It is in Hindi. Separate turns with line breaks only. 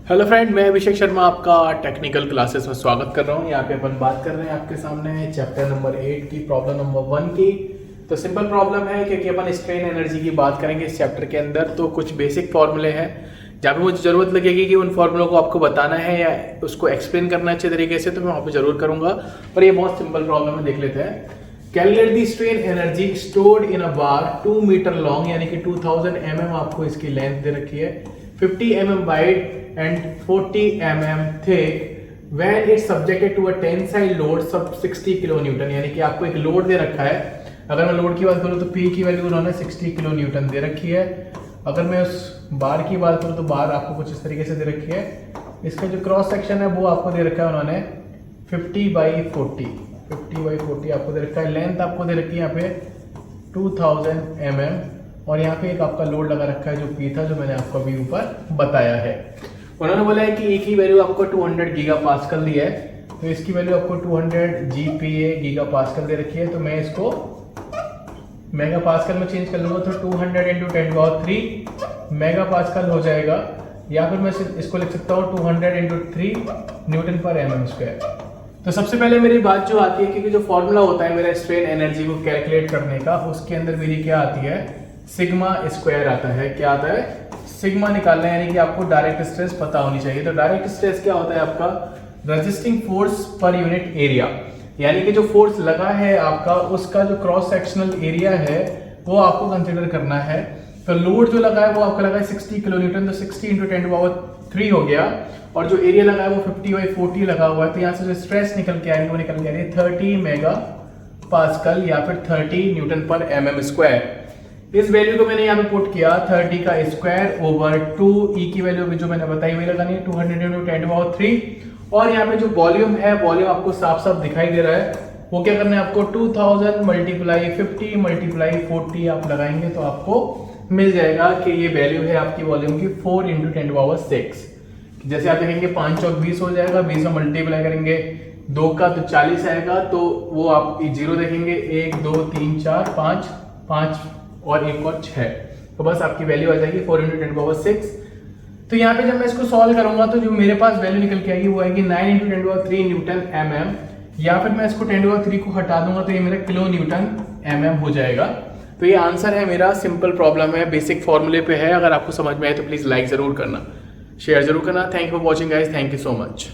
हेलो फ्रेंड, मैं अभिषेक शर्मा आपका टेक्निकल क्लासेस में स्वागत कर रहा हूँ। यहाँ पे अपन बात कर रहे हैं आपके सामने चैप्टर नंबर 8 की प्रॉब्लम नंबर 1 की। तो सिंपल प्रॉब्लम है क्योंकि अपन स्ट्रेन एनर्जी की बात करेंगे इस चैप्टर के अंदर। तो कुछ बेसिक फॉर्मूले हैं जहाँ पे मुझे ज़रूरत लगेगी कि उन फॉर्मूलों को आपको बताना है या उसको एक्सप्लेन करना अच्छे तरीके से, तो मैं वहाँ पर जरूर करूँगा। पर ये बहुत सिंपल प्रॉब्लम है, देख लेते हैं। Calculate the strain energy stored in a bar 2 metre long, यानी कि 2000 mm आपको इसकी लेंथ दे रखी है, 50 mm wide and 40 mm thick when it's subjected to a tensile load sub 60 kN, यानी कि आपको एक लोड दे रखा है। अगर मैं लोड की बात करूँ तो P की वैल्यू उन्होंने 60 kN दे रखी है। अगर मैं उस बार की बात करूँ तो बार आपको कुछ इस तरीके से दे रखी है। इसका जो क्रॉस सेक्शन है वो आपको दे रखा है उन्होंने 50/40 आपको दे रखा है। लेंथ आपको दे रखी है यहाँ पे 2000 mm और यहाँ पे एक आपका लोड लगा रखा है जो P था, जो मैंने आपको अभी ऊपर बताया है। उन्होंने बोला है कि एक ही वैल्यू आपको 200 गीगा पास्कल दी है, तो इसकी वैल्यू आपको 200 GPa गीगा पास्कल दे रखी है। तो मैं इसको मेगा पास्कल में चेंज कर लूंगा, तो 200 × 10³ मेगा पास्कल हो जाएगा, या फिर मैं इसको लिख सकता हूँ 200 × 3 N/mm²। तो सबसे पहले मेरी बात जो आती है, क्योंकि जो फॉर्मूला होता है मेरा स्ट्रेन एनर्जी को कैलकुलेट करने का, उसके अंदर मेरी क्या आती है, सिग्मा स्क्वायर आता है। क्या आता है, सिग्मा निकालना है, यानी कि आपको डायरेक्ट स्ट्रेस पता होनी चाहिए। तो डायरेक्ट स्ट्रेस क्या होता है आपका, resisting force per unit area, यानी कि जो फोर्स लगा है आपका उसका जो क्रॉस सेक्शनल एरिया है वो आपको कंसीडर करना है। तो लोड जो लगा है वो आपका लगा है 60 kN, तो 60 × 10³ हो गया, और जो एरिया लगा है वो 50/40 लगा हुआ है। तो यहाँ से जो स्ट्रेस निकल के आ रही है वो निकल के आ रही है 30 MPa या फिर 30 Nm²। इस वैल्यू को मैंने यहाँ पे पुट किया 30 का स्क्वायर ओवर 2, ई की वैल्यू भी जो मैंने बताई वही लगानी है 200 × 10⁻³ और यहाँ पे जो वॉल्यूम है, वॉल्यूम आपको साफ साफ दिखाई दे रहा है। वो क्या करना है आपको 2000 × 50 × 40 आप लगाएंगे तो आपको मिल जाएगा कि ये वैल्यू है आपकी वॉल्यूम की 4 × 10⁻6। जैसे आप देखेंगे 5 × 20 हो जाएगा, 20 में मल्टीप्लाई करेंगे 2 का तो 40 आएगा, तो वो आप 0 देखेंगे, 1 2 3 4 5 और 1 और 6, तो बस आपकी वैल्यू आ जाएगी 4 × 10⁻6। तो यहाँ पे जब मैं इसको सॉल्व करूंगा तो जो मेरे पास वैल्यू निकल के आएगी वो आएगी 9 × 10⁻³ Nm, या फिर मैं इसको 10⁻³ को हटा दूंगा तो ये मेरा kN/mm हो जाएगा। तो ये आंसर है मेरा। सिंपल प्रॉब्लम है, बेसिक फॉर्मूले पे है। अगर आपको समझ में आए तो प्लीज लाइक जरूर करना, शेयर जरूर करना। Thank you for watching guys, thank you so much.